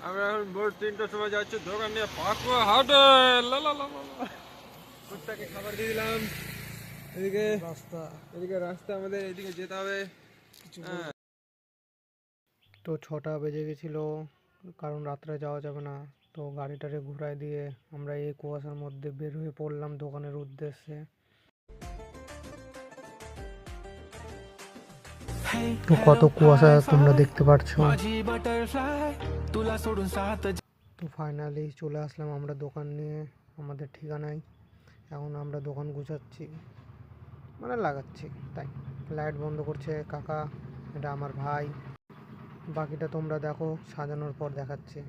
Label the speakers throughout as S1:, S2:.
S1: আমরা এখন ভোর 3টার সময় যাচ্ছি দোকান নিয়ে পাকুয়া হাটে। কুত্তাকে খাবার দিয়ে দিলাম। এদিকে রাস্তা আমাদের এদিকে যেতে হবে।
S2: তো 6টা বেজে গেছিল, কারণ রাত্রে যাওয়া যাবে না। তো গাড়িটারে ঘুরাই দিয়ে আমরা এই কুয়াশার মধ্যে বের হয়ে পড়লাম দোকানের উদ্দেশ্যে। তো কত কুয়াশা তোমরা দেখতে পাচ্ছ। তো ফাইনালি চলে আসলাম আমরা দোকান নিয়ে আমাদের ঠিকানায়। এখন আমরা দোকান গুছাচ্ছি, মানে লাগাচ্ছি। তাই লাইট বন্ধ করছে কাকা, এটা আমার ভাই। বাকিটা তোমরা দেখো, সাজানোর পর দেখাচ্ছি।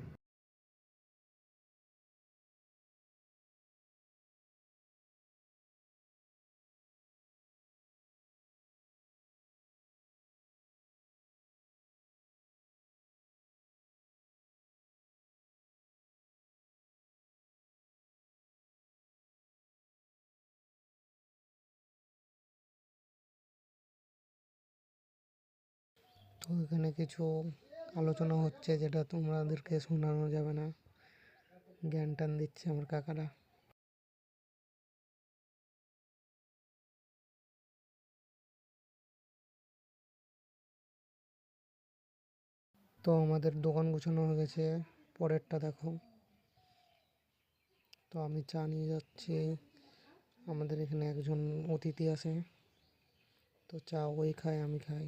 S2: তো এখানে কিছু আলোচনা হচ্ছে যেটা তোমাদেরকে শোনানো যাবে না, জ্ঞান টান দিচ্ছে আমার কাকারা। তো আমাদের দোকান গুছানো হয়ে গেছে, পরেরটা দেখো। তো আমি চা নিয়ে যাচ্ছি, আমাদের এখানে একজন অতিথি আছে, তো চা ওই খায় আমি খাই।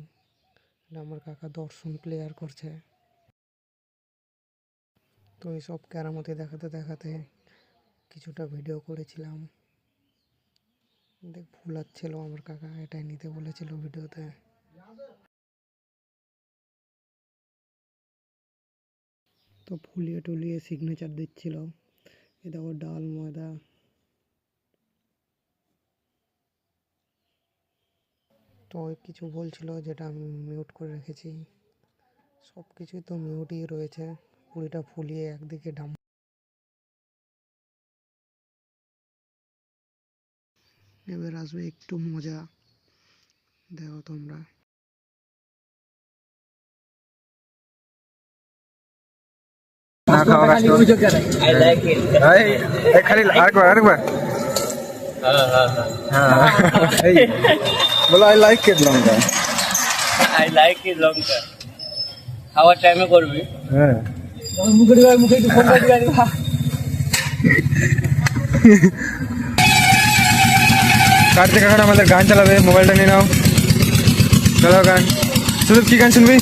S2: আমার কাকা দর্শন প্লেয়ার করছে। তো এইসব কেরামতি দেখাতে দেখাতে কিছুটা ভিডিও করেছিলাম। দেখ ভুলাচ্ছিল আমার কাকা, এটাই নিতে বলেছিল ভিডিওতে। তো ফুলিয়ে টুলিয়ে সিগনেচার দিচ্ছিল। এ দেখো ডাল ময়দা। তো কিছু বলছিল যেটা আমি মিউট করে রেখেছি। সব কিছুই তো মিউটই রয়েছে, পুরিটা ফুলিয়ে একদিকে ডাম। এবার আসবে একটু মজা, দেখো তোমরা।
S1: খালি আরেকবার বলো I like it Lanka.
S3: I like it longer. খাওয়ার টাইমে করবি।
S1: হ্যাঁ কাটতে কাকাটা আমাদের গান চালাবে, মোবাইলটা নিয়ে নাও, চালাও গান। শুধু কি গান শুনবি?